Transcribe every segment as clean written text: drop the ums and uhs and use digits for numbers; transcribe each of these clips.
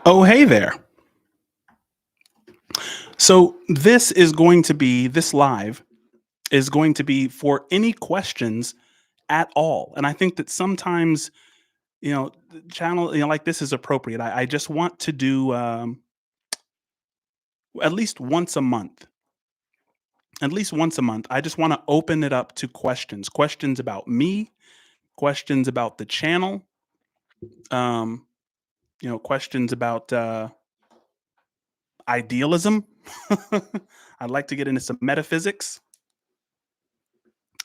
Oh, hey there. So this live is going to be for any questions at all. And I think that sometimes, the channel, like this is appropriate. I just want to do at least once a month. At least once a month, I just want to open it up to questions about me, questions about the channel, um, questions about idealism. I'd like to get into some metaphysics.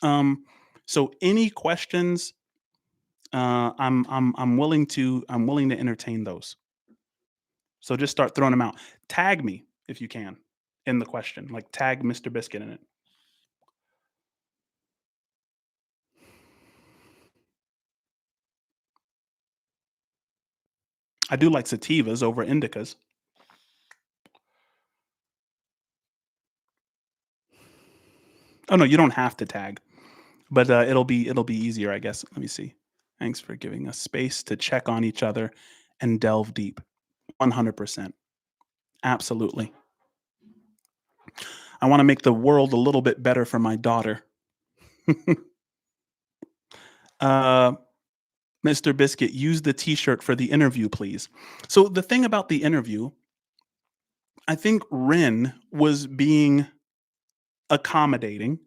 Um, so any questions, I'm willing to entertain those. So just start throwing them out. Tag me if you can in the question, like tag Mr. Biscuit in it. I do like sativas over indicas. Oh no, you don't have to tag, but it'll be easier, I guess. Let me see. Thanks for giving us space to check on each other and delve deep. 100%. Absolutely. I want to make the world a little bit better for my daughter. uh, Mr. Biscuit, use the T-shirt for the interview, please. So the thing about the interview, I think Rin was being accommodating.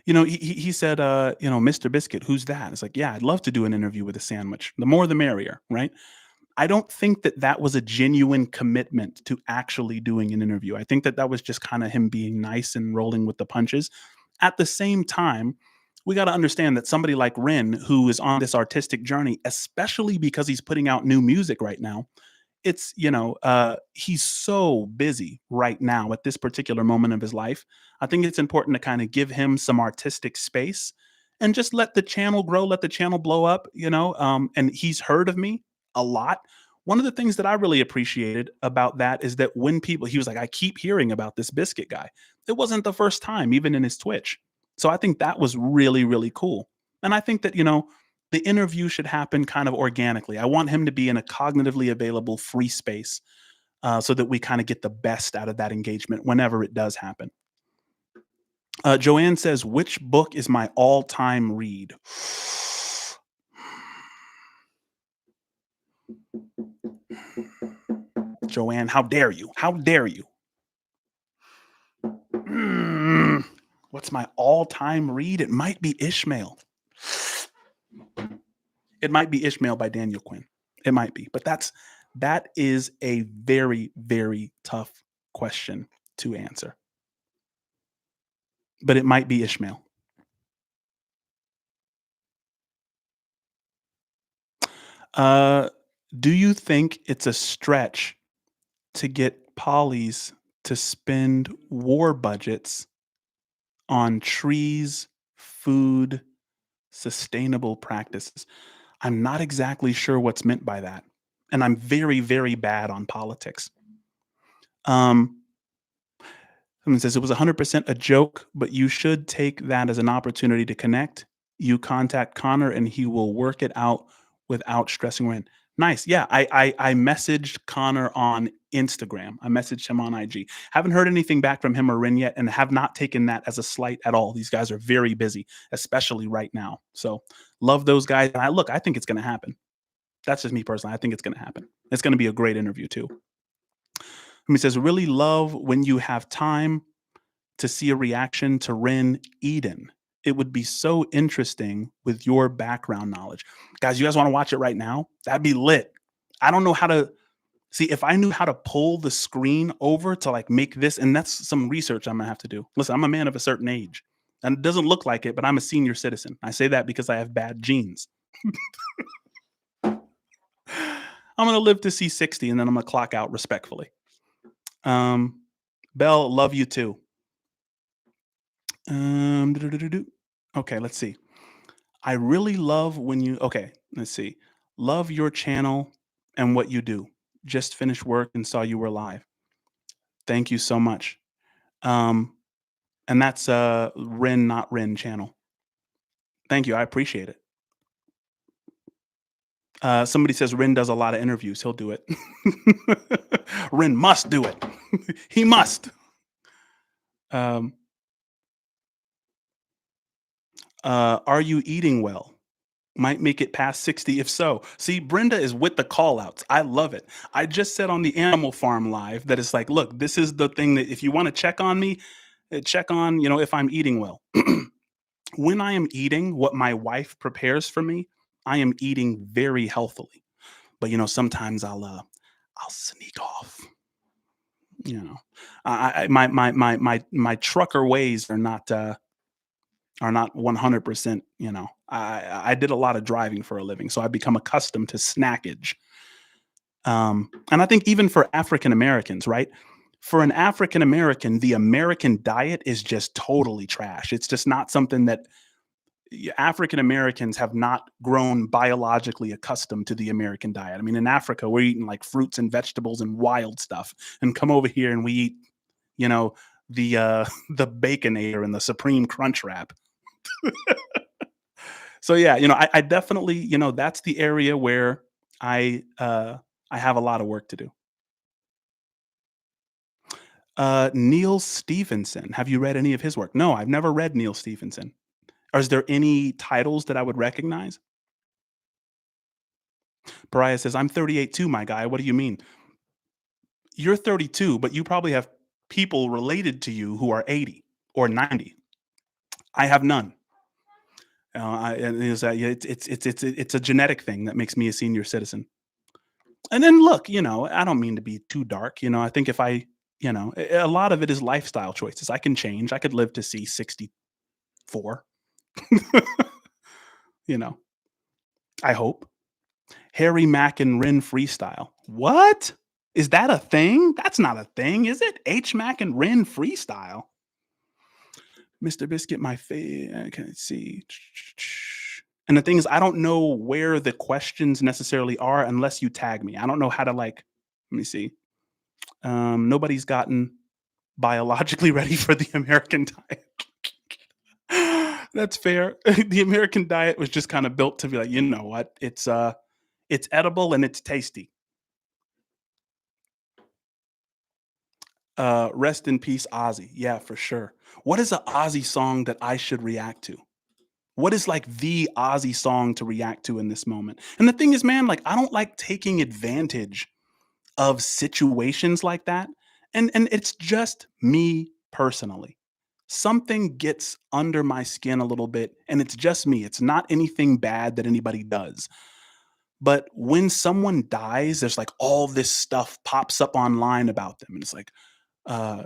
He said, "Mr. Biscuit, who's that?" It's like, "Yeah, I'd love to do an interview with a sandwich. The more, the merrier, right?" I don't think that that was a genuine commitment to actually doing an interview. I think that that was just kind of him being nice and rolling with the punches. At the same time, we got to understand that somebody like Rin, who is on this artistic journey, especially because he's putting out new music right now, he's so busy right now at this particular moment of his life. I think it's important to kind of give him some artistic space and just let the channel grow, let the channel blow up, and he's heard of me a lot. One of the things that I really appreciated about that is that when people he was like, I keep hearing about this Biscuit guy. It wasn't the first time, even in his Twitch. So I think that was really, really cool. And I think that, the interview should happen kind of organically. I want him to be in a cognitively available free space, so that we kind of get the best out of that engagement whenever it does happen. Joanne says, which book is my all time read? Joanne, how dare you? How dare you? Mm, what's my all time read? It might be Ishmael. It might be Ishmael by Daniel Quinn. It might be, but that is a very, very tough question to answer. But it might be Ishmael. Uh, do you think it's a stretch to get polys to spend war budgets on trees, food, sustainable practices? I'm not exactly sure what's meant by that. And I'm very, very bad on politics. Um, Someone says it was 100% a joke, but you should take that as an opportunity to connect. You contact Connor and he will work it out without stressing Ren. Nice. Yeah, I messaged Connor on Instagram. I messaged him on IG. Haven't heard anything back from him or Ren yet, and have not taken that as a slight at all. These guys are very busy, especially right now. So love those guys. And I think it's going to happen. That's just me personally. I think it's going to happen. It's going to be a great interview too. He says, really love when you have time to see a reaction to Ren Eden. It would be so interesting with your background knowledge. Guys, you guys want to watch it right now? That'd be lit. I don't know how to see if I knew how to pull the screen over to like make this, and that's some research I'm gonna have to do. Listen, I'm a man of a certain age, and it doesn't look like it, but I'm a senior citizen. I say that because I have bad genes. I'm gonna live to see 60, and then I'm gonna clock out respectfully. Um, Bell, love you too. Do-do-do-do-do. Okay, let's see. I really love when you okay, let's see. Love your channel and what you do. Just finished work and saw you were live. Thank you so much. Um, and that's Ren Not Ren channel. Thank you. I appreciate it. Somebody says Ren does a lot of interviews. He'll do it. Ren must do it. He must. Um, are you eating well? Might make it past 60 if so. See, Brenda is with the call outs. I love it. I just said on the Animal Farm Live that it's like, look, this is the thing that if you want to check on me, check on, if I'm eating well. When I am eating what my wife prepares for me, I am eating very healthily. But sometimes I'll sneak off. You know, my trucker ways are not 100%. I did a lot of driving for a living, so I become accustomed to snackage. And I think even for African Americans, right? For an African American, the American diet is just totally trash. It's just not something that African Americans have not grown biologically accustomed to the American diet. I mean, in Africa, we're eating like fruits and vegetables and wild stuff, and come over here and we eat, you know, the baconator and the supreme crunch wrap. So yeah, I definitely, that's the area where I have a lot of work to do. Neil Stephenson. Have you read any of his work? No, I've never read Neil Stephenson. Or is there any titles that I would recognize? Pariah says, I'm 38 too, my guy. What do you mean? You're 32, but you probably have people related to you who are 80 or 90. I have none. And yeah, it's a genetic thing that makes me a senior citizen. And then look, I don't mean to be too dark. I think if a lot of it is lifestyle choices. I can change. I could live to see 64. you know, I hope. Harry Mack and Ren freestyle. What? Is that a thing? That's not a thing, is it? H Mac and Ren freestyle. Mr. Biscuit, my favorite. Can see. And the thing is, I don't know where the questions necessarily are unless you tag me. I don't know how to let me see. Nobody's gotten biologically ready for the American diet. That's fair. The American diet was just kind of built to be like, you know what? It's edible and it's tasty. Rest in peace, Ozzy. Yeah, for sure. What is a Ozzy song that I should react to? What is like the Ozzy song to react to in this moment? And the thing is, man, like I don't like taking advantage of situations like that. And it's just me personally. Something gets under my skin a little bit, and it's just me. It's not anything bad that anybody does. But when someone dies, there's like all this stuff pops up online about them. And it's like, uh,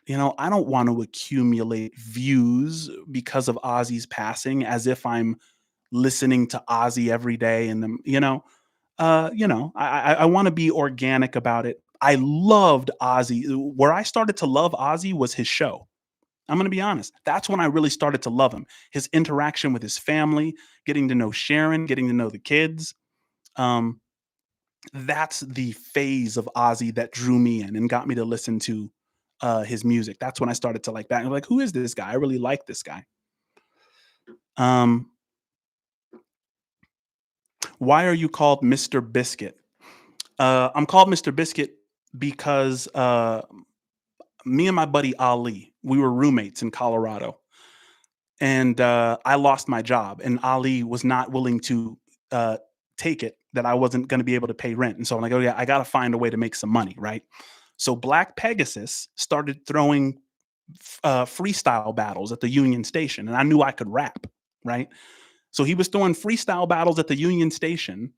I don't want to accumulate views because of Ozzy's passing as if I'm listening to Ozzy every day and I want to be organic about it. I loved Ozzy. Where I started to love Ozzy was his show. I'm going to be honest. That's when I really started to love him. His interaction with his family, getting to know Sharon, getting to know the kids. Um, that's the phase of Ozzy that drew me in and got me to listen to his music. That's when I started to like that. I'm like, who is this guy? I really like this guy. Um, why are you called Mr. Biscuit? I'm called Mr. Biscuit because me and my buddy Ali, we were roommates in Colorado, and I lost my job, and Ali was not willing to take it that I wasn't going to be able to pay rent, and so I'm like, oh yeah, I got to find a way to make some money, right? So Black Pegasus started throwing freestyle battles at the Union Station, and I knew I could rap, right? So he was throwing freestyle battles at the Union Station,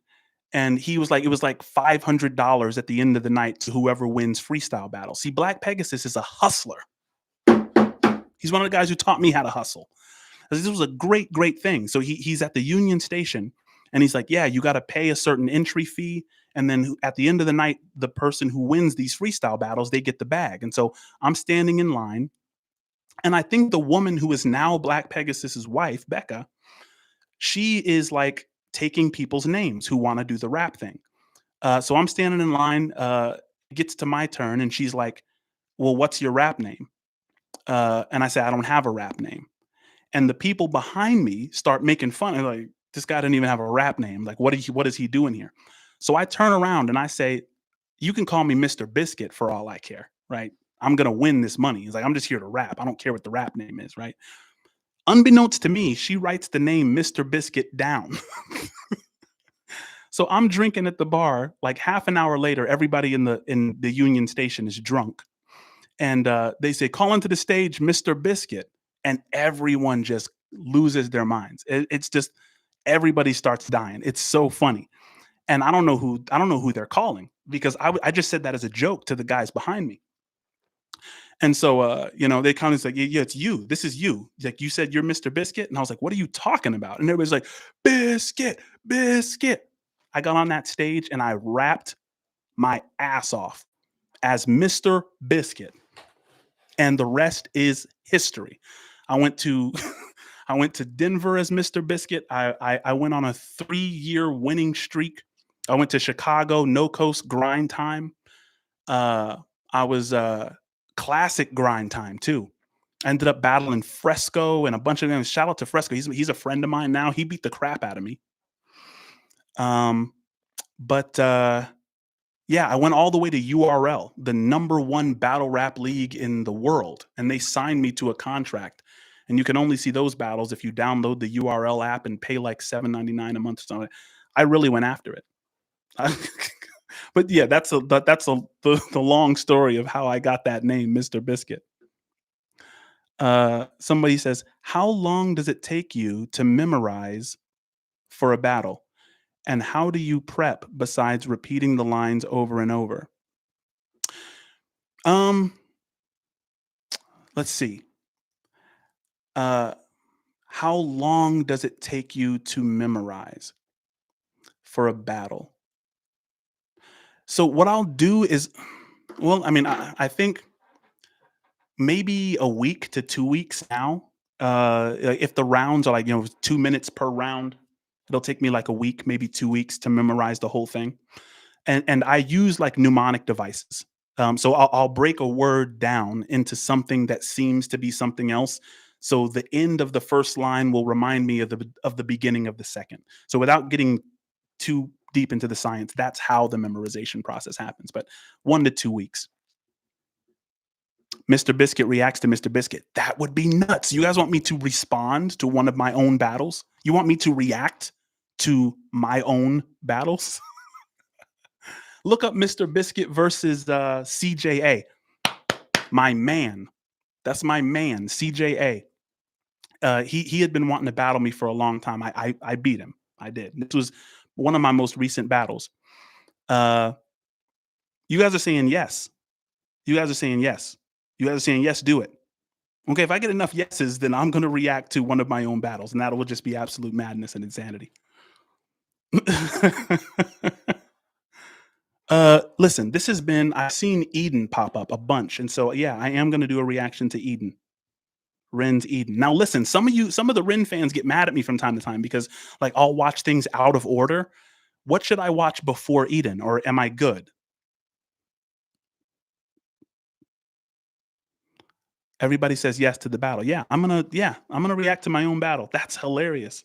and he was like, it was like $500 at the end of the night to whoever wins freestyle battle. See, Black Pegasus is a hustler. He's one of the guys who taught me how to hustle. This was a great, great thing. So he's at the Union Station, and he's like, yeah, you got to pay a certain entry fee. And then at the end of the night, the person who wins these freestyle battles, they get the bag. And so I'm standing in line. And I think the woman who is now Black Pegasus's wife, Becca, she is like taking people's names who want to do the rap thing. So I'm standing in line. It gets to my turn, and she's like, well, what's your rap name? And I say, I don't have a rap name. And the people behind me start making fun. And like, This guy didn't even have a rap name. Like, what is he doing here? So I turn around and I say, you can call me Mr. Biscuit for all I care, right? I'm gonna win this money. He's like, I'm just here to rap. I don't care what the rap name is, right? Unbeknownst to me, she writes the name Mr. Biscuit down. So I'm drinking at the bar. Like half an hour later, everybody in the Union Station is drunk, and they say, "Call into the stage, Mr. Biscuit," and everyone just loses their minds. It's just everybody starts dying. It's so funny, and I don't know who they're calling because I just said that as a joke to the guys behind me. And so, they kind of like, yeah, yeah, it's you. This is you. Like you said, you're Mr. Biscuit. And I was like, what are you talking about? And everybody's like, Biscuit, Biscuit. I got on that stage and I rapped my ass off as Mr. Biscuit. And the rest is history. I went to I went to Denver as Mr. Biscuit. I went on a 3-year winning streak. I went to Chicago, no coast grind time. Uh, I was classic grind time too. I ended up battling Fresco and a bunch of them. Shout out to Fresco. He's a friend of mine now. He beat the crap out of me. Um, but yeah, I went all the way to URL, the number one battle rap league in the world, and they signed me to a contract. And you can only see those battles if you download the URL app and pay like $7.99 a month or something. I really went after it. But yeah, the long story of how I got that name, Mr. Biscuit. Somebody says, "How long does it take you to memorize for a battle, and how do you prep besides repeating the lines over and over?" Um, let's see. Uh, how long does it take you to memorize for a battle? So what I'll do is, well, I mean, I think maybe a week to 2 weeks now. Like, if the rounds are like, 2 minutes per round, it'll take me like a week, maybe 2 weeks to memorize the whole thing. And I use like mnemonic devices. So I'll break a word down into something that seems to be something else. So the end of the first line will remind me of the beginning of the second. So without getting too deep into the science, that's how the memorization process happens. But 1 to 2 weeks. Mr. Biscuit reacts to Mr. Biscuit. That would be nuts. You guys want me to respond to one of my own battles? You want me to react to my own battles? Look up Mr. Biscuit versus CJA. My man. That's my man, CJA. He had been wanting to battle me for a long time. I beat him. I did. This was one of my most recent battles. Uh, you guys are saying yes. You guys are saying yes. You guys are saying yes, do it. Okay, if I get enough yeses, then I'm going to react to one of my own battles, and that will just be absolute madness and insanity. Listen, this has been, I've seen Eden pop up a bunch, and so yeah, I am going to do a reaction to Eden. Ren's Eden. Now, listen, some of the Ren fans get mad at me from time to time because, like, I'll watch things out of order. What should I watch before Eden, or am I good? Everybody says yes to the battle. Yeah, I'm gonna react to my own battle. That's hilarious.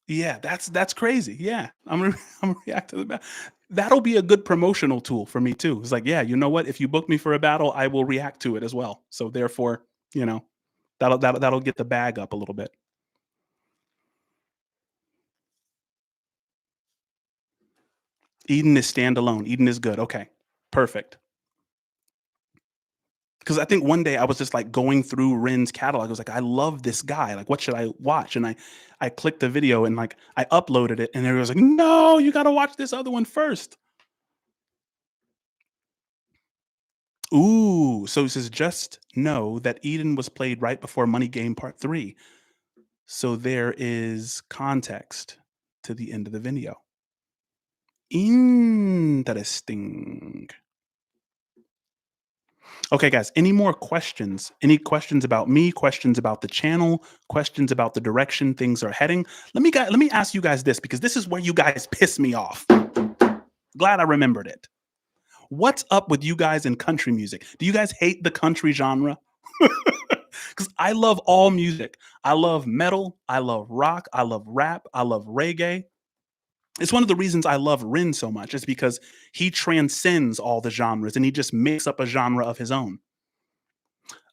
Yeah, that's crazy. Yeah, I'm gonna react to the battle. That'll be a good promotional tool for me too. It's like, yeah, you know what? If you book me for a battle, I will react to it as well. So therefore, you know, that'll get the bag up a little bit. Eden is standalone. Eden is good. Okay, perfect. Because I think one day I was just like going through Ren's catalog. I was like, I love this guy. Like, what should I watch? And I clicked the video and like I uploaded it, and everyone was like, no, you got to watch this other one first. Ooh, so it says just know that Eden was played right before Money Game Part 3. So there is context to the end of the video. Interesting. Okay, guys, any more questions? Any questions about me? Questions about the channel? Questions about the direction things are heading? Let me ask you guys this, because this is where you guys piss me off. Glad I remembered it. What's up with you guys in country music? Do you guys hate the country genre? Because I love all music. I love metal, I love rock, I love rap, I love reggae. It's one of the reasons I love Rin so much, is because he transcends all the genres and he just makes up a genre of his own.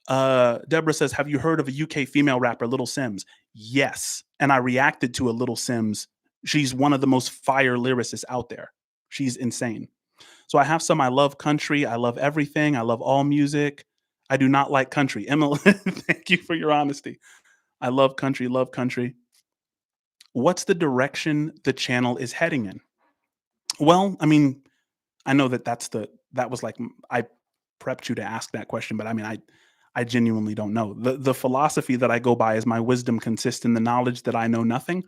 Deborah says, "Have you heard of a UK female rapper, Little Sims?" Yes, and I reacted to a Little Sims. She's one of the most fire lyricists out there. She's insane. So I have some. I love country. I love everything. I love all music. I do not like country. Emily, thank you for your honesty. I love country. Love country. What's the direction the channel is heading in? Well, I mean, I know that that was like I prepped you to ask that question, but I mean, I genuinely don't know. The philosophy that I go by is my wisdom consists in the knowledge that I know nothing.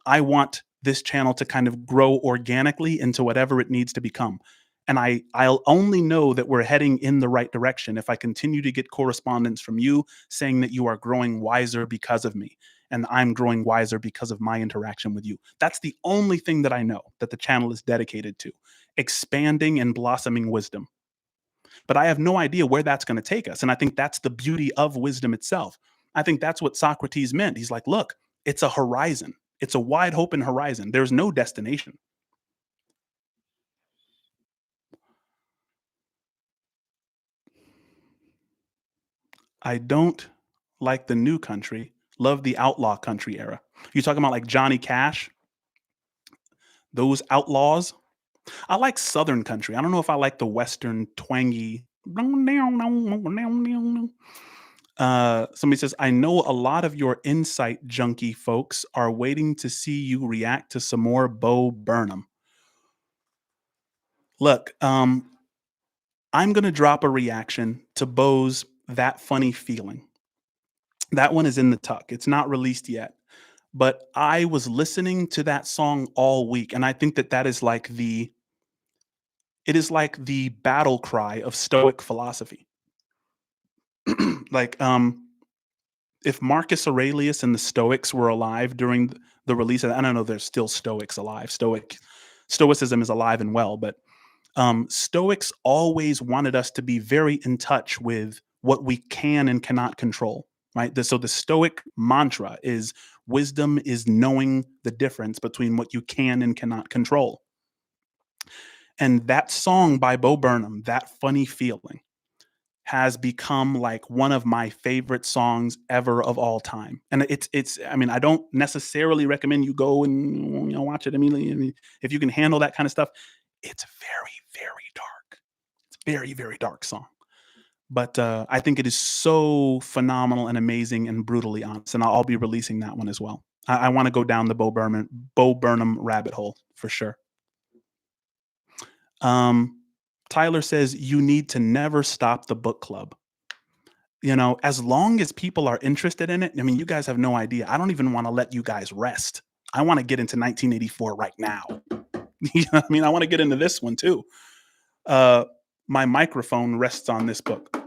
I want this channel to kind of grow organically into whatever it needs to become. And I'll only know that we're heading in the right direction if I continue to get correspondence from you saying that you are growing wiser because of me and I'm growing wiser because of my interaction with you. That's the only thing that I know that the channel is dedicated to, expanding and blossoming wisdom. But I have no idea where that's going to take us. And I think that's the beauty of wisdom itself. I think that's what Socrates meant. He's like, look, it's a horizon. It's a wide open horizon. There's no destination. I don't like the new country. Love the outlaw country era. You talking about like Johnny Cash, those outlaws? I like Southern country. I don't know if I like the Western twangy. Somebody says, I know a lot of your insight junkie folks are waiting to see you react to some more Bo Burnham. Look, I'm going to drop a reaction to Bo's That Funny Feeling. That one is in the tuck. It's not released yet. But I was listening to that song all week, and I think that that is like it is like the battle cry of Stoic philosophy. like, if Marcus Aurelius and the Stoics were alive during the release of, I don't know, there's still Stoics alive. Stoicism is alive and well, but Stoics always wanted us to be very in touch with what we can and cannot control, right? So the Stoic mantra is wisdom is knowing the difference between what you can and cannot control. And that song by Bo Burnham, That Funny Feeling, has become like one of my favorite songs ever of all time. And it's I mean, I don't necessarily recommend you go and watch it immediately. I mean, if you can handle that kind of stuff, it's very, very dark. It's very, very dark song. But I think it is so phenomenal and amazing and brutally honest. And I'll be releasing that one as well. I want to go down the Bo Burnham rabbit hole for sure. Um, Tyler says you need to never stop the book club. As long as people are interested in it, I mean, you guys have no idea. I don't even want to let you guys rest. I want to get into 1984 right now. You know what I mean? I want to get into this one too. Uh, my microphone rests on this book.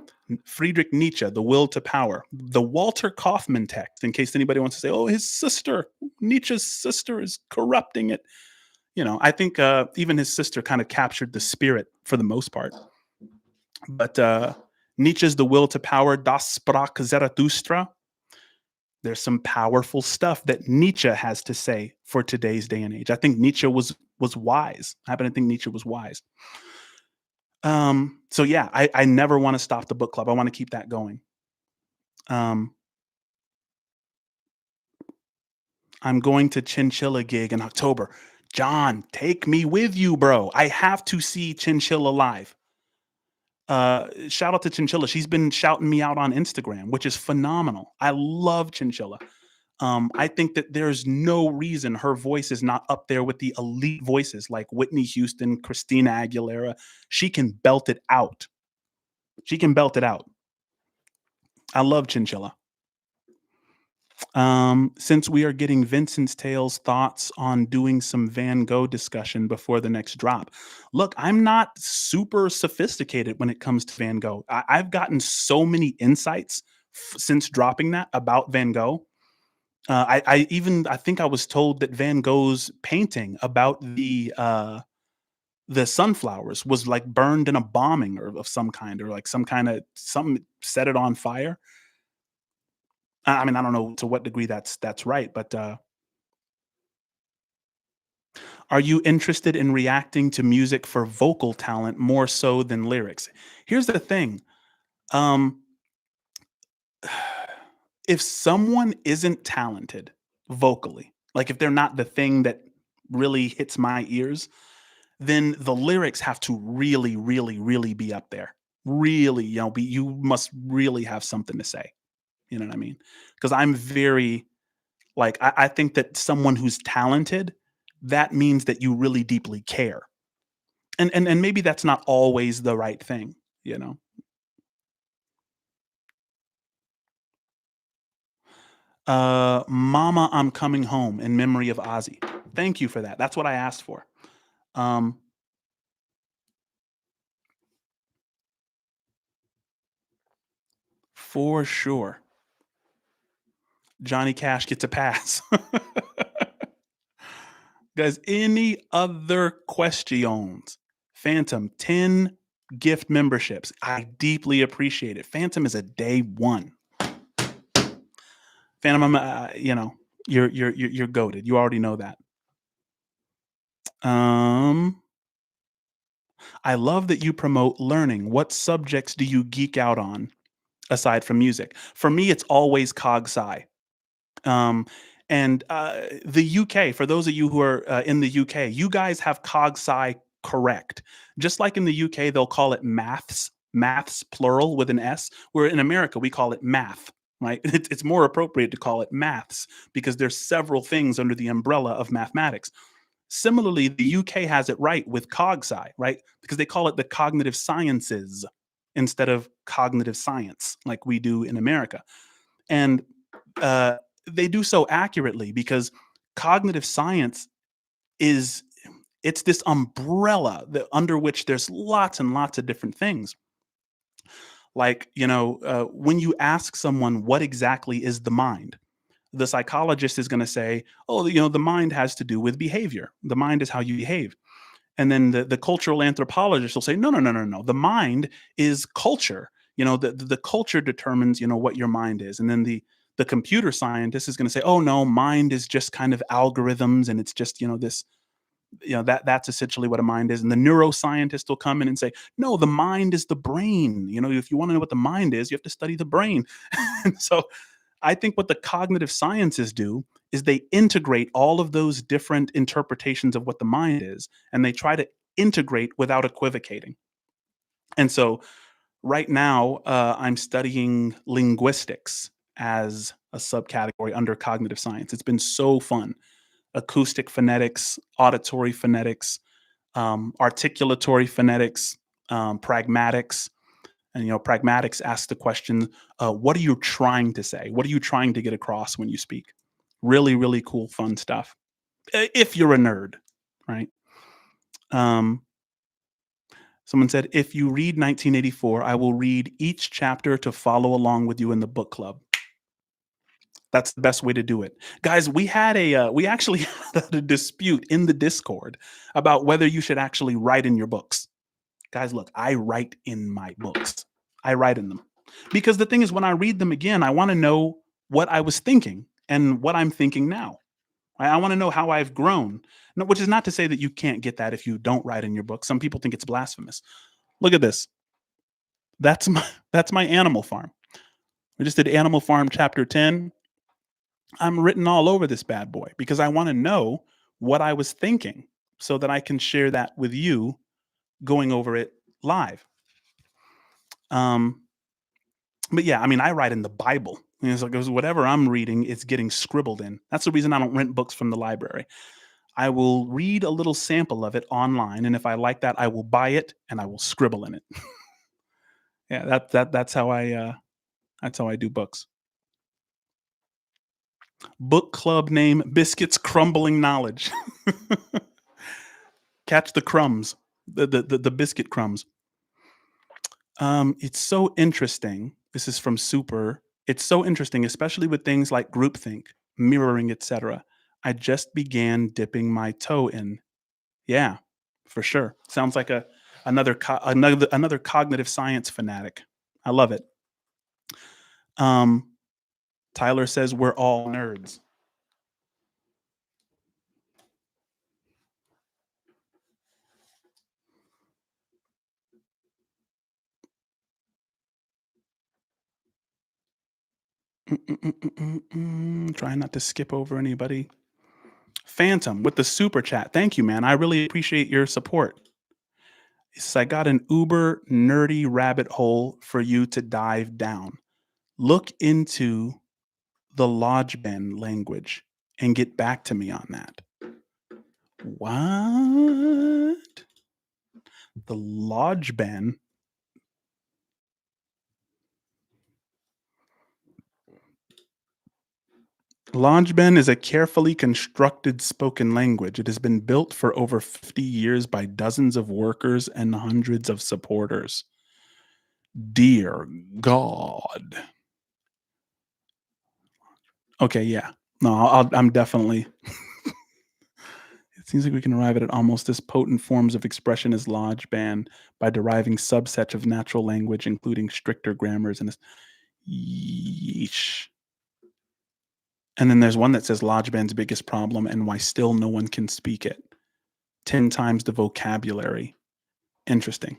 Friedrich Nietzsche, The Will to Power. The Walter Kaufman text, in case anybody wants to say, oh, his sister, Nietzsche's sister is corrupting it. I think even his sister kind of captured the spirit for the most part. But Nietzsche's The Will to Power, Das Sprach Zarathustra. There's some powerful stuff that Nietzsche has to say for today's day and age. I think Nietzsche was wise. I happen to think Nietzsche was wise. So yeah, I never want to stop the book club. I want to keep that going. I'm going to Chinchilla gig in October. John, take me with you, bro. I have to see Chinchilla live. Shout out to Chinchilla. She's been shouting me out on Instagram, which is phenomenal. I love Chinchilla. I think that there's no reason her voice is not up there with the elite voices like Whitney Houston, Christina Aguilera. She can belt it out. She can belt it out. I love Chinchilla. Since we are getting Vincent's Tales thoughts on doing some Van Gogh discussion before the next drop. Look, I'm not super sophisticated when it comes to Van Gogh. I've gotten so many insights since dropping that about Van Gogh. I think I was told that Van Gogh's painting about the sunflowers was like burned in a bombing or of some kind, or like some kind of something set it on fire. I mean, I don't know to what degree that's right, but, are you interested in reacting to music for vocal talent more so than lyrics? Here's the thing, um, if someone isn't talented vocally, like if they're not the thing that really hits my ears, then the lyrics have to really, really, really be up there. Really, you must really have something to say. You know what I mean? Because I'm very like I think that someone who's talented, that means that you really deeply care. And maybe that's not always the right thing, you know. Mama, I'm coming home in memory of Ozzy. Thank you for that. That's what I asked for. Um, for sure. Johnny Cash gets a pass. Guys, any other questions? Phantom, 10 gift memberships. I deeply appreciate it. Phantom is a day one. Phantom, you're goaded. You already know that. Um, I love that you promote learning. What subjects do you geek out on aside from music? For me, it's always cog sci. Um, and the UK, for those of you who are in the UK, you guys have cog sci correct. Just like in the UK, they'll call it maths plural with an S, where in America, we call it math. Right? It's more appropriate to call it maths because there's several things under the umbrella of mathematics. Similarly, the UK has it right with cog sci, right? Because they call it the cognitive sciences instead of cognitive science, like we do in America. And uh, they do so accurately because cognitive science is it's this umbrella that under which there's lots and lots of different things. Like, when you ask someone what exactly is the mind, the psychologist is going to say, oh, the mind has to do with behavior. The mind is how you behave. And then the cultural anthropologist will say, no, no, no, no, no. The mind is culture. The culture determines, what your mind is. And then the computer scientist is going to say, oh no, mind is just kind of algorithms and it's just, this, that's essentially what a mind is. And the neuroscientist will come in and say, no, the mind is the brain. If you want to know what the mind is, you have to study the brain. And so I think what the cognitive sciences do is they integrate all of those different interpretations of what the mind is, and they try to integrate without equivocating. And so right now, I'm studying linguistics as a subcategory under cognitive science. It's been so fun. Acoustic phonetics, auditory phonetics, articulatory phonetics, pragmatics, and pragmatics asks the question, what are you trying to say? What are you trying to get across when you speak? Really, really cool, fun stuff. If you're a nerd, right? Um, Someone said, if you read 1984, I will read each chapter to follow along with you in the book club. That's the best way to do it. Guys, we actually had a dispute in the Discord about whether you should actually write in your books. Guys, look, I write in my books. I write in them. Because the thing is, when I read them again, I want to know what I was thinking and what I'm thinking now. I want to know how I've grown. No, which is not to say that you can't get that if you don't write in your book. Some people think it's blasphemous. Look at this. That's my that's my Animal Farm. We just did Animal Farm chapter 10. I'm written all over this bad boy because I want to know what I was thinking so that I can share that with you going over it live. Um, but yeah, I mean, I write in the Bible. It's like whatever I'm reading, it's getting scribbled in. That's the reason I don't rent books from the library. I will read a little sample of it online, and if I like that, I will buy it and I will scribble in it. Yeah, that's how I do books. Book club name: Biscuit's Crumbling Knowledge. Catch the crumbs, the biscuit crumbs. It's so interesting. This is from Super. It's so interesting, especially with things like groupthink, mirroring, etc. I just began dipping my toe in. Yeah, for sure. Sounds like another cognitive science fanatic. I love it. Um, Tyler says we're all nerds. Trying not to skip over anybody. Phantom with the super chat. Thank you, man. I really appreciate your support. He says, I got an uber nerdy rabbit hole for you to dive down. Look into the lodge band language and get back to me on that. What? The lodge band. Lodgeben is a carefully constructed spoken language. It has been built for over 50 years by dozens of workers and hundreds of supporters. Dear God. Okay, yeah. No, I'm definitely. It seems like we can arrive at almost as potent forms of expression as Lodgeben by deriving subsets of natural language, including stricter grammars and. Yeesh. And then there's one that says Lodgeben's biggest problem and why still no one can speak it. 10 times the vocabulary. Interesting.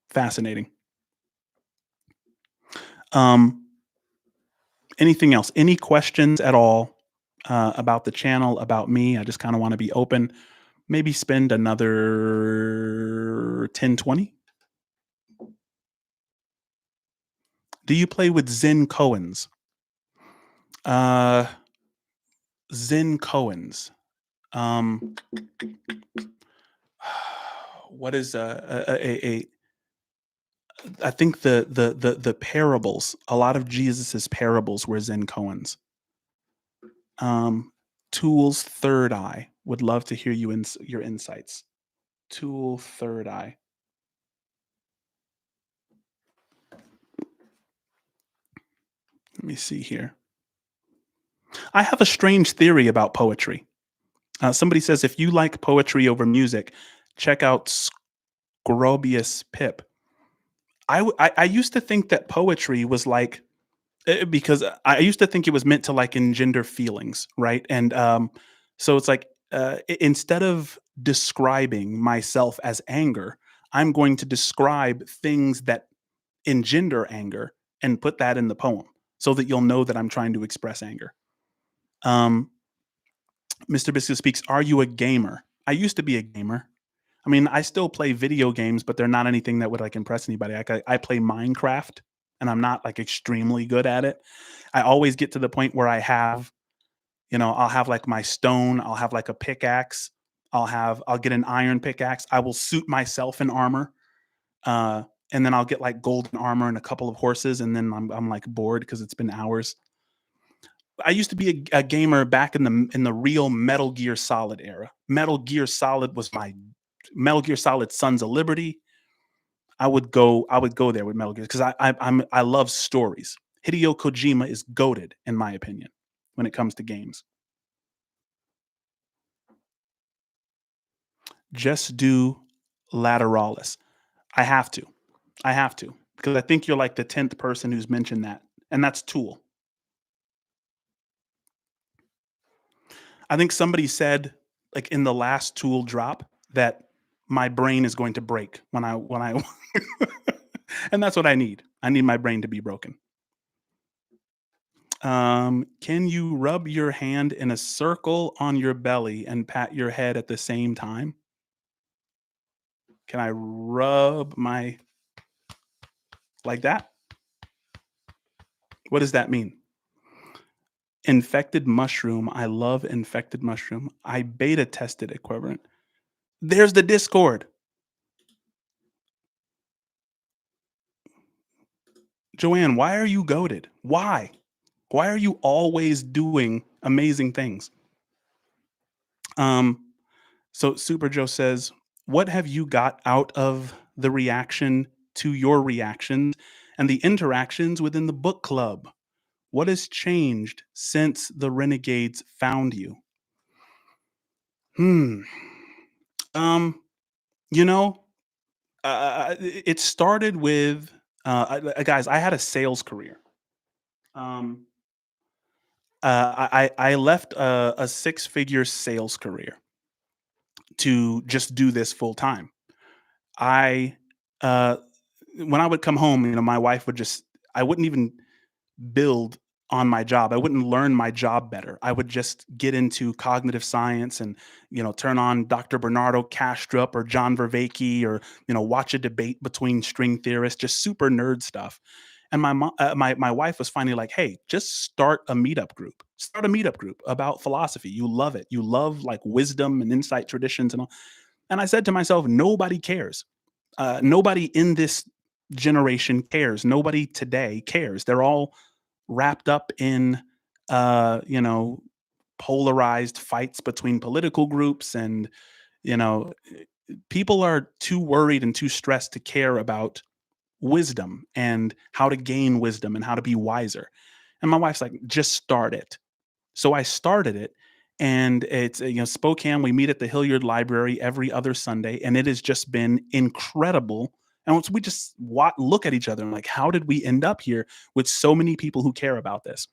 Fascinating. Um, Anything else? Any questions at all about the channel, about me? I just kind of want to be open. Maybe spend another 10, 20. Do you play with Zen Cohen's? Uh, Zen Cohen's. Um, what is I think the parables, a lot of Jesus's parables were Zen Cohen's. Um, Tool's third eye. Would love to hear your insights. Tool third eye. Let me see here. I have a strange theory about poetry. Somebody says if you like poetry over music, check out Scrobius Pip. I used to think that poetry was like because I used to think it was meant to like engender feelings, right? And so it's like instead of describing myself as anger, I'm going to describe things that engender anger and put that in the poem so that you'll know that I'm trying to express anger. Um, Mr. Biscuit speaks, are you a gamer? I used to be a gamer. I mean, I still play video games, but they're not anything that would like impress anybody. I play Minecraft and I'm not like extremely good at it. I always get to the point where I'll have like my stone, I'll have like a pickaxe, I'll get an iron pickaxe. I will suit myself in armor. Uh, and then I'll get like golden armor and a couple of horses, and then I'm like bored because it's been hours. I used to be a gamer back in the real Metal Gear Solid era. Metal Gear Solid was my Metal Gear Solid Sons of Liberty. I would go there with Metal Gear because I love stories. Hideo Kojima is goated in my opinion when it comes to games. Just do Lateralis. I have to. I have to because I think you're like the 10th person who's mentioned that, and that's Tool. I think somebody said like in the last Tool drop that my brain is going to break when I and that's what I need. I need my brain to be broken. Can you rub your hand in a circle on your belly and pat your head at the same time? Can I rub my like that? What does that mean? Infected mushroom. I love infected mushroom. I beta tested equivalent. There's the Discord. Joanne, why are you goaded? Why? Why are you always doing amazing things? Um, so Super Joe says, what have you got out of the reaction to your reactions and the interactions within the book club? What has changed since the renegades found you? Hmm. Um, you know, it started with guys. I had a sales career. Um, I left a six-figure sales career to just do this full time. I uh, when I would come home, my wife would just I wouldn't even build on my job. I wouldn't learn my job better. I would just get into cognitive science and, turn on Dr. Bernardo Kastrup or John Vervaeke or, watch a debate between string theorists, just super nerd stuff. And my wife was finally like, "Hey, just start a meetup group. Start a meetup group about philosophy. You love it. You love like wisdom and insight traditions and all." And I said to myself, "Nobody cares. Nobody in this generation cares. Nobody today cares. They're all wrapped up in uh, you know, polarized fights between political groups and, you know, people are too worried and too stressed to care about wisdom and how to gain wisdom and how to be wiser." And my wife's like, "Just start it." So I started it, and it's Spokane. We meet at the Hilliard Library every other Sunday, and it has just been incredible. And once we just look at each other and like, how did we end up here with so many people who care about this?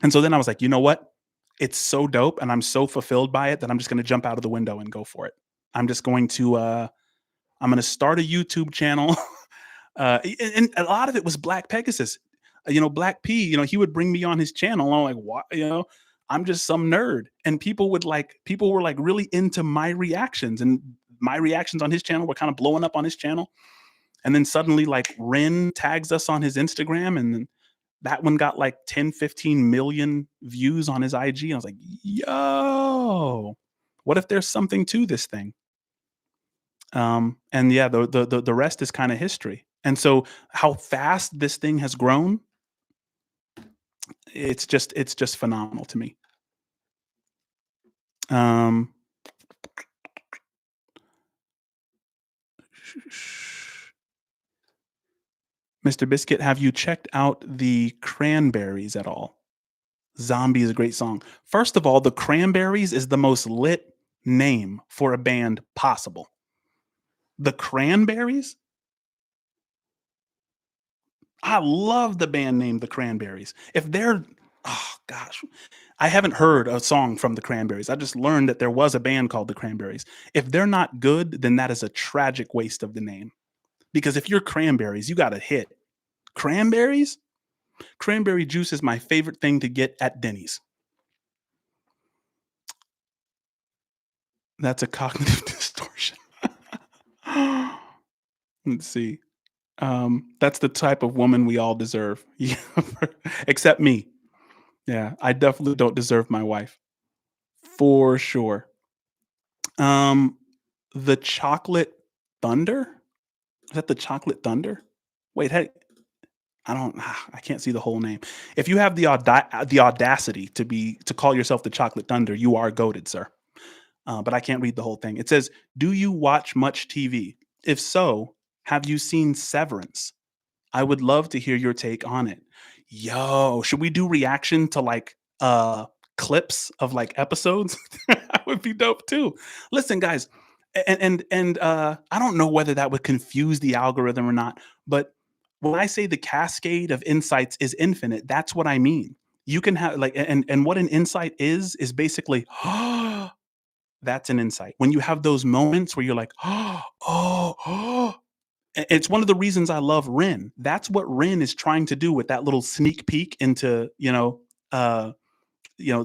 And so then I was like, you know what? It's so dope, and I'm so fulfilled by it that I'm just going to jump out of the window and go for it. I'm just going to I'm going to start a YouTube channel. And a lot of it was Black Pegasus. Black P, he would bring me on his channel. And I'm like, what? I'm just some nerd. And people were like really into my reactions. And my reactions on his channel were kind of blowing up on his channel. And then suddenly, like, Ren tags us on his Instagram. And then that one got like 10, 15 million views on his IG. And I was like, yo, what if there's something to this thing? And yeah, the rest is kind of history. And so how fast this thing has grown, it's just phenomenal to me. Um, Mr. Biscuit, have you checked out the Cranberries at all? Zombie is a great song. First of all, the Cranberries is the most lit name for a band possible. The Cranberries? I love the band name The Cranberries. If they're Oh gosh, I haven't heard a song from The Cranberries. I just learned that there was a band called The Cranberries. If they're not good, then that is a tragic waste of the name. Because if you're Cranberries, you got a hit. Cranberries? Cranberry juice is my favorite thing to get at Denny's. That's a cognitive distortion. Let's see. That's the type of woman we all deserve. Yeah, except me. Yeah, I definitely don't deserve my wife. For sure. Um, the Chocolate Thunder? Is that the Chocolate Thunder? Wait, hey, I can't see the whole name. If you have the audacity to call yourself the Chocolate Thunder, you are goated, sir. But I can't read the whole thing. It says, "Do you watch much TV? If so, have you seen Severance? I would love to hear your take on it." Yo, should we do reaction to like clips of like episodes? That would be dope too. Listen, guys, and I don't know whether that would confuse the algorithm or not, but when I say the cascade of insights is infinite, that's what I mean. You can have like and what an insight is basically that's an insight. When you have those moments where you're like, oh, it's one of the reasons I love Ren. That's what Ren is trying to do with that little sneak peek into,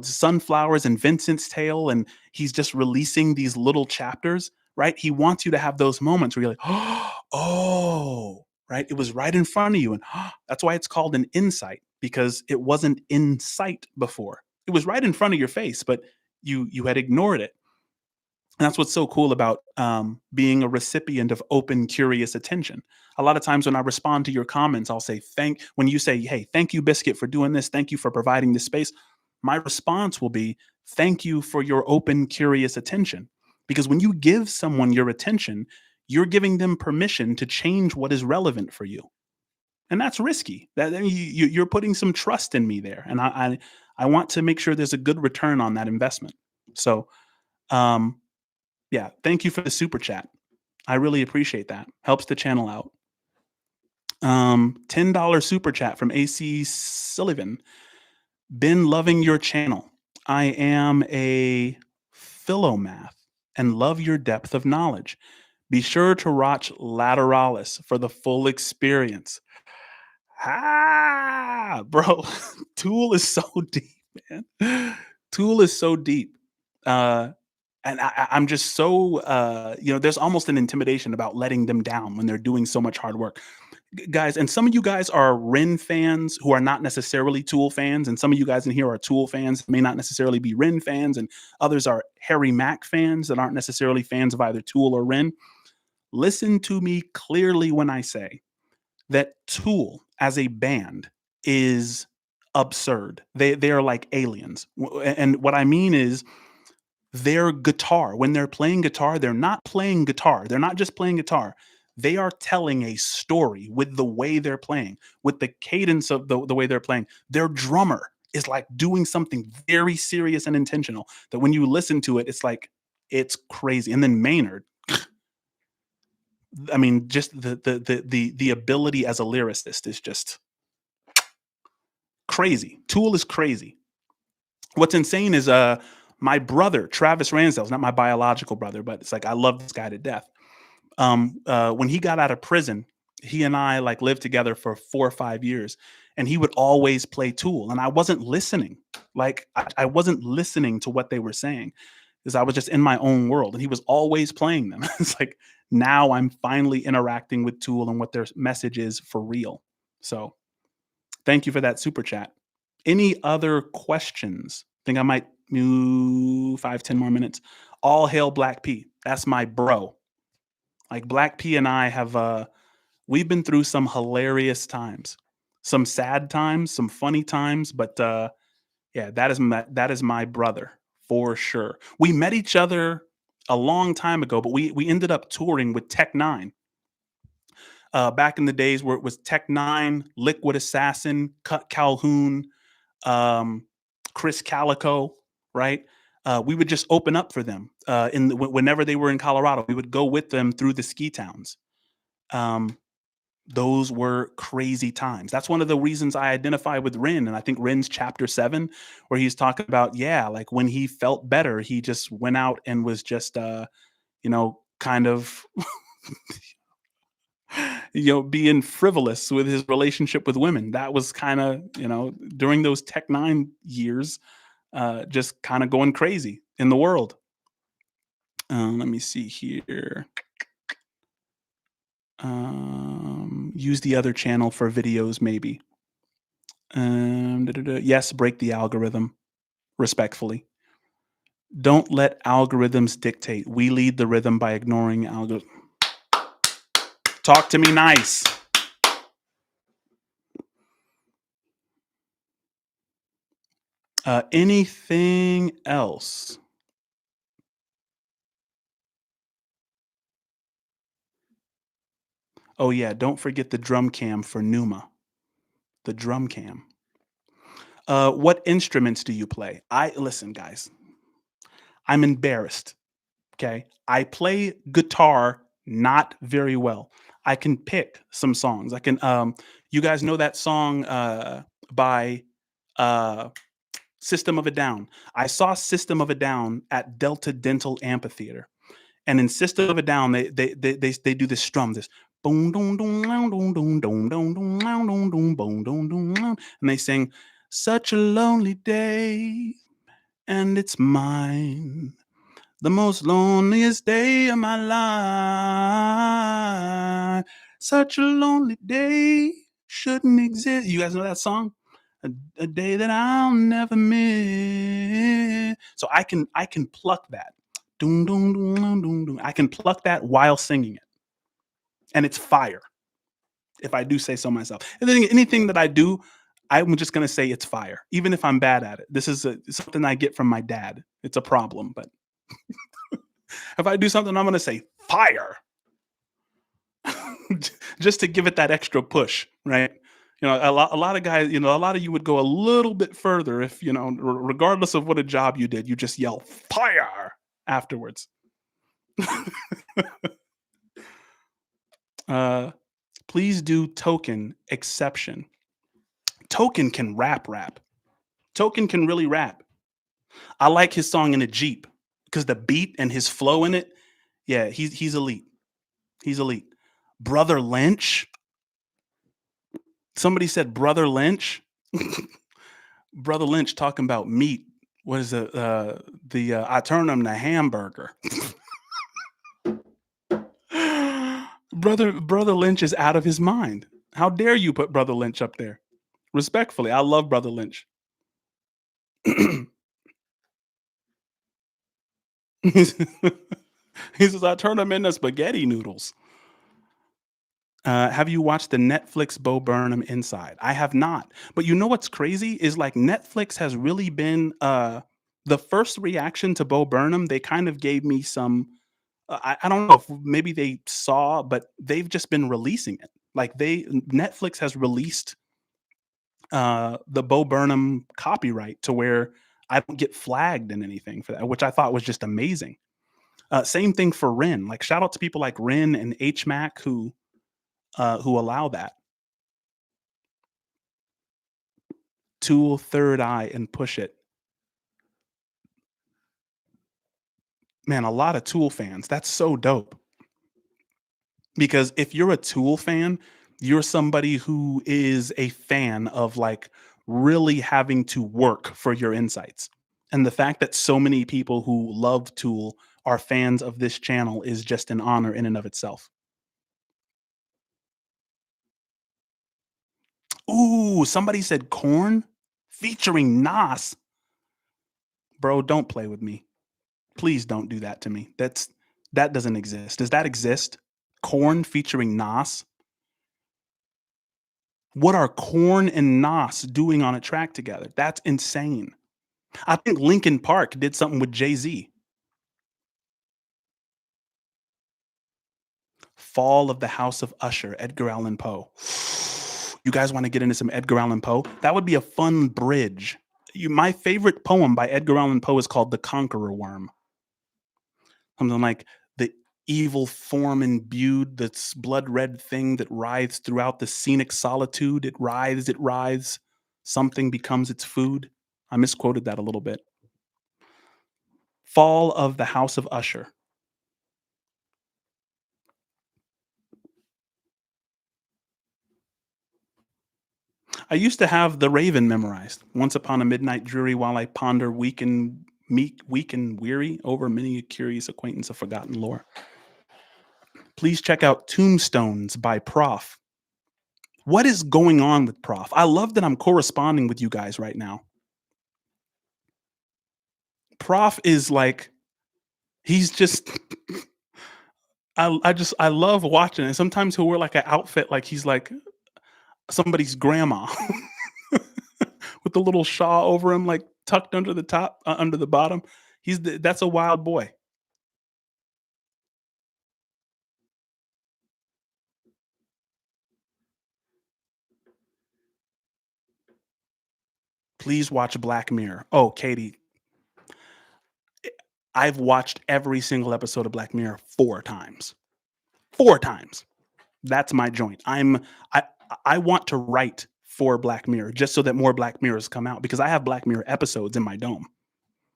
sunflowers and Vincent's tale, and he's just releasing these little chapters, right? He wants you to have those moments where you're like, oh, right? It was right in front of you. And that's why it's called an insight, because it wasn't in sight before. It was right in front of your face, but you had ignored it. And that's what's so cool about being a recipient of open, curious attention. A lot of times when I respond to your comments, I'll say, when you say, "Hey, thank you, Biscuit, for doing this. Thank you for providing this space." My response will be, "Thank you for your open, curious attention." Because when you give someone your attention, you're giving them permission to change what is relevant for you. And that's risky. You're putting some trust in me there. And I want to make sure there's a good return on that investment. So, um, yeah, thank you for the super chat. I really appreciate that. Helps the channel out. $10 super chat from AC Sullivan. Been loving your channel. I am a philomath and love your depth of knowledge. Be sure to watch Lateralis for the full experience. Ah, bro, Tool is so deep, man. Tool is so deep. Uh, and I'm just so, there's almost an intimidation about letting them down when they're doing so much hard work. Guys, and some of you guys are Ren fans who are not necessarily Tool fans, and some of you guys in here are Tool fans, may not necessarily be Ren fans, and others are Harry Mack fans that aren't necessarily fans of either Tool or Ren. Listen to me clearly when I say that Tool as a band is absurd. They are like aliens. And what I mean is their guitar, when they're playing guitar, they're not playing guitar. They're not just playing guitar. They are telling a story with the way they're playing, with the cadence of the way they're playing. Their drummer is like doing something very serious and intentional that when you listen to it, it's like it's crazy. And then Maynard, I mean, just the ability as a lyricist is just crazy. Tool is crazy. What's insane is my brother Travis Ransdell's not my biological brother, but it's like I love this guy to death. When he got out of prison, he and I like lived together for 4 or 5 years, and he would always play Tool, and I wasn't listening. Like I wasn't listening to what they were saying because I was just in my own world, and he was always playing them. It's like now I'm finally interacting with Tool and what their message is for real. So thank you for that super chat. Any other questions? Think I might move 5, 10 more minutes. All hail Black P. That's my bro. Like Black P and I have we've been through some hilarious times. Some sad times, some funny times, but yeah, that is my brother for sure. We met each other a long time ago, but we ended up touring with Tech Nine. Back in the days where it was Tech Nine, Liquid Assassin, Cut Calhoun, um, Chris Calico, right? We would just open up for them whenever they were in Colorado. We would go with them through the ski towns. Um, those were crazy times. That's one of the reasons I identify with Ren, and I think Ren's chapter 7, where he's talking about like when he felt better, he just went out and was just kind of being frivolous with his relationship with women. That was kind of during those Tech Nine years, just kind of going crazy in the world. Let me see here. Use the other channel for videos, maybe. Yes, break the algorithm respectfully. Don't let algorithms dictate. We lead the rhythm by ignoring algorithms. Talk to me nice. Anything else? Oh yeah, don't forget the drum cam for Numa. The drum cam. What instruments do you play? I listen, guys. I'm embarrassed. Okay, I play guitar not very well. I can pick some songs. I can. You guys know that song by uh, System of a Down. I saw System of a Down at Delta Dental Amphitheater, and in System of a Down, they do this strum, this boom boom boom boom boom boom boom boom boom boom boom boom boom, and they sing "Such a Lonely Day, and It's Mine." The most loneliest day of my life. Such a lonely day shouldn't exist. You guys know that song? A day that I'll never miss. So I can pluck that. Doom, doom, doom, doom, doom, doom. I can pluck that while singing it. And it's fire, if I do say so myself. And then anything that I do, I'm just gonna say it's fire, even if I'm bad at it. This is something I get from my dad. It's a problem, but if I do something, I'm gonna say fire, just to give it that extra push, right? A lot of guys, a lot of you would go a little bit further if regardless of what a job you did, you just yell fire afterwards. uh, Please do Token exception. Token can rap. Token can really rap. I like his song in a Jeep because the beat and his flow in it. Yeah, he's elite. He's elite. Brother Lynch. Somebody said Brother Lynch. Brother Lynch talking about meat. What is it? I turn him to hamburger. Brother Lynch is out of his mind. How dare you put Brother Lynch up there? Respectfully, I love Brother Lynch. he says, I turn them into spaghetti noodles. Have you watched the Netflix Bo Burnham Inside? I have not. But you know what's crazy is like Netflix has really been the first reaction to Bo Burnham. They kind of gave me some. I don't know if maybe they saw, but they've just been releasing it. Like Netflix has released the Bo Burnham copyright to where I don't get flagged in anything for that, which I thought was just amazing. Same thing for Rin. Like shout out to people like Rin and HMac who allow that. Tool, Third Eye, and Push It. Man, a lot of Tool fans. That's so dope. Because if you're a Tool fan, you're somebody who is a fan of like really having to work for your insights. And the fact that so many people who love Tool are fans of this channel is just an honor in and of itself. Ooh, somebody said Corn featuring Nas. Bro, don't play with me. Please don't do that to me. That doesn't exist. Does that exist? Corn featuring Nas? What are Corn and Nas doing on a track together? That's insane. I think Linkin Park did something with Jay-Z. Fall of the House of Usher, Edgar Allan Poe. You guys want to get into some Edgar Allan Poe? That would be a fun bridge. My favorite poem by Edgar Allan Poe is called The Conqueror Worm. Something like the evil form imbued, this blood red thing that writhes throughout the scenic solitude. It writhes, it writhes. Something becomes its food. I misquoted that a little bit. Fall of the House of Usher. I used to have The Raven memorized. Once upon a midnight dreary, while I ponder weak and weary over many a curious acquaintance of forgotten lore. Please check out Tombstones by Prof. What is going on with Prof? I love that I'm corresponding with you guys right now. Prof is like he's just I love watching it. Sometimes he'll wear like an outfit like he's like somebody's grandma with the little shawl over him, like tucked under the top, under the bottom. That's a wild boy. Please watch Black Mirror. Oh, Katie, I've watched every single episode of Black Mirror 4 times. 4 times. That's my joint. I I want to write for Black Mirror just so that more Black Mirrors come out because I have Black Mirror episodes in my dome.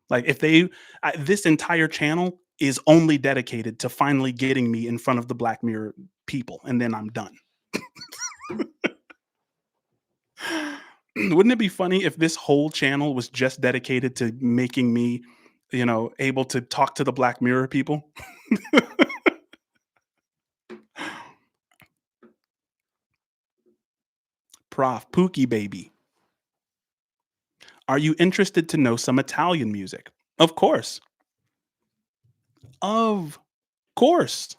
Like if this entire channel is only dedicated to finally getting me in front of the Black Mirror people, and then I'm done. Wouldn't it be funny if this whole channel was just dedicated to making me, able to talk to the Black Mirror people? Prof, Pookie baby. Are you interested to know some Italian music? Of course. Of course.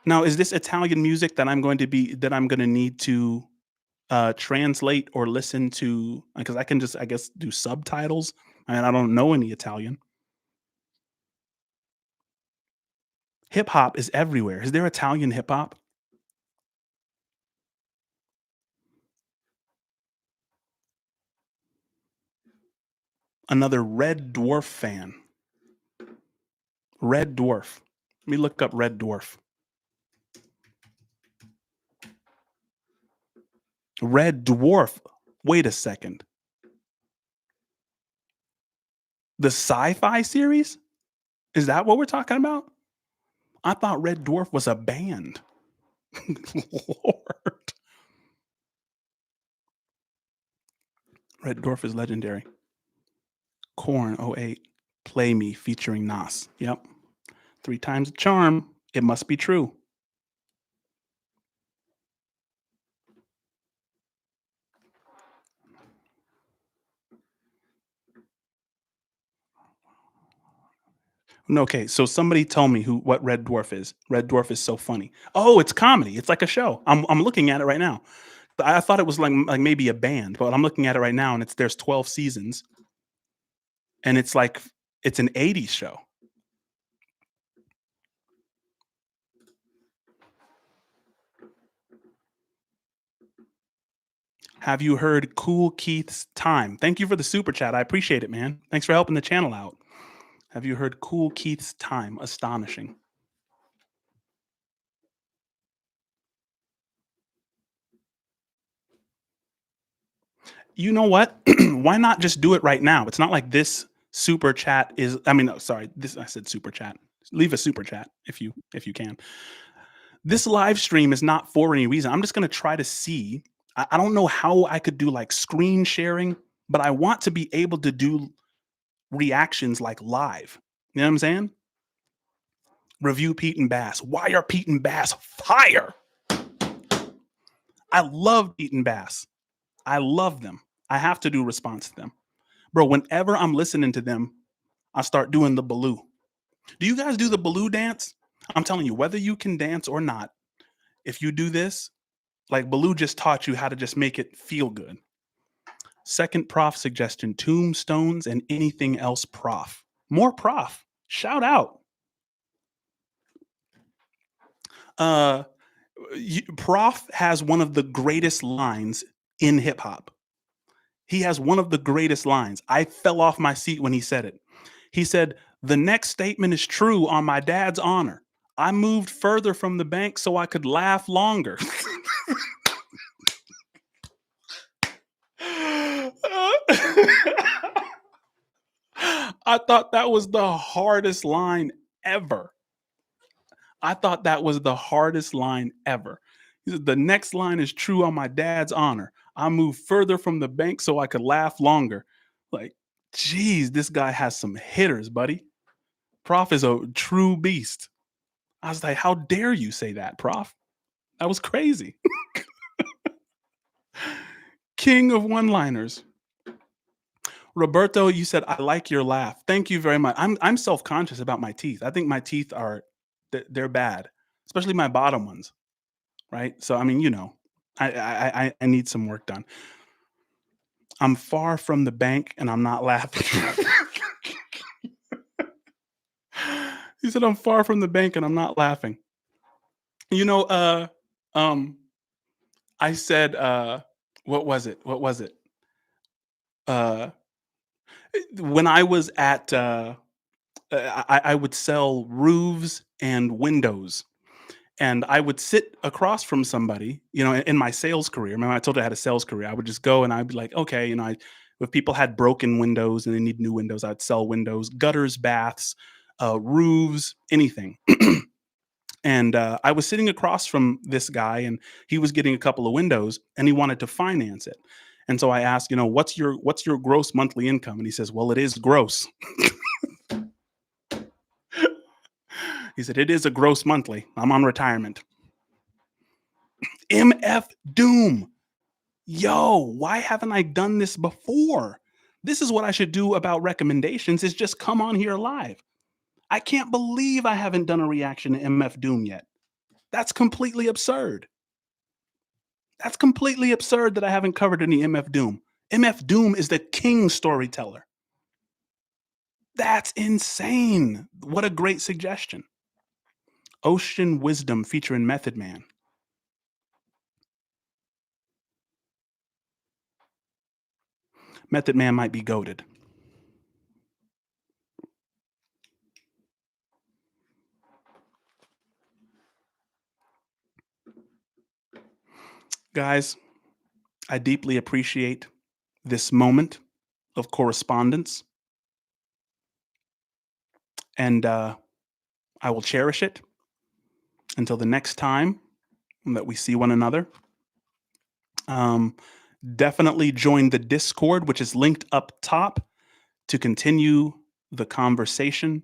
Now, is this Italian music that I'm gonna need to translate or listen to? Because I can just, I guess, do subtitles, and I don't know any Italian. Hip hop is everywhere. Is there Italian hip hop? Another Red Dwarf fan. Red Dwarf. Let me look up Red Dwarf. Red Dwarf. Wait a second. The sci-fi series? Is that what we're talking about? I thought Red Dwarf was a band. Lord. Red Dwarf is legendary. Corn '08. Play Me featuring Nas. Yep. 3 times the charm. It must be true. No, okay, so somebody tell me who what Red Dwarf is. Red Dwarf is so funny. Oh, it's comedy. It's like a show. I'm looking at it right now. I thought it was like maybe a band, but I'm looking at it right now and there's 12 seasons and it's an 80s show. Have you heard Cool Keith's Time? Thank you for the super chat. I appreciate it, man. Thanks for helping the channel out. Have you heard Cool Keith's Time? Astonishing. You know what? Why not just do it right now? It's not like this super chat is I mean, no, sorry. This I said super chat. Leave a super chat if you can. This live stream is not for any reason. I'm just going to try to see. I don't know how I could do like screen sharing, but I want to be able to do reactions like live. You know what I'm saying? Review Pete and Bass. Why are Pete and Bass fire? I love Pete and Bass. I love them. I have to do response to them. Bro, whenever I'm listening to them, I start doing the Baloo. Do you guys do the Baloo dance? I'm telling you, whether you can dance or not, if you do this, like Baloo just taught you how to just make it feel good. Second prof suggestion, tombstones and anything else prof. More prof. Shout out. Uh Prof has one of the greatest lines in hip hop. He has one of the greatest lines. I fell off my seat when he said it. He said, "The next statement is true on my dad's honor. I moved further from the bank so I could laugh longer." I thought that was the hardest line ever. I thought that was the hardest line ever. He said, "The next line is true on my dad's honor. I moved further from the bank so I could laugh longer." Like, geez, this guy has some hitters, buddy. Prof is a true beast. I was like, how dare you say that, Prof? That was crazy. King of one liners. Roberto, you said, "I like your laugh." Thank you very much. I'm self conscious about my teeth. I think my teeth are they're bad, especially my bottom ones. Right. So I mean, I need some work done. I'm far from the bank and I'm not laughing. He said, "I'm far from the bank and I'm not laughing." You know, um, I said, what was it? What was it? Uh, when I was at, I would sell roofs and windows, and I would sit across from somebody, in my sales career. Remember, I told you I had a sales career. I would just go and I'd be like, okay, if people had broken windows and they need new windows, I'd sell windows, gutters, baths, roofs, anything. And I was sitting across from this guy, and he was getting a couple of windows, and he wanted to finance it. And so I asked, what's your gross monthly income? And he says, "Well, it is gross." He said, "It is a gross monthly. I'm on retirement." MF Doom. Yo, why haven't I done this before? This is what I should do about recommendations is just come on here live. I can't believe I haven't done a reaction to MF Doom yet. That's completely absurd. That's completely absurd that I haven't covered any MF Doom. MF Doom is the king storyteller. That's insane. What a great suggestion. Ocean Wisdom featuring Method Man. Method Man might be goaded. Guys, I deeply appreciate this moment of correspondence. and I will cherish it until the next time that we see one another. Um, Definitely join the Discord, which is linked up top to continue the conversation.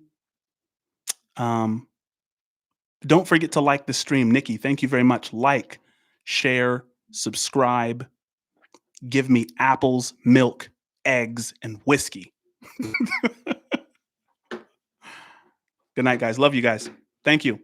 Um, don't forget to like the stream. Nikki, thank you very much. Like, share, subscribe, give me apples, milk, eggs, and whiskey. Good night, guys. Love you guys. Thank you.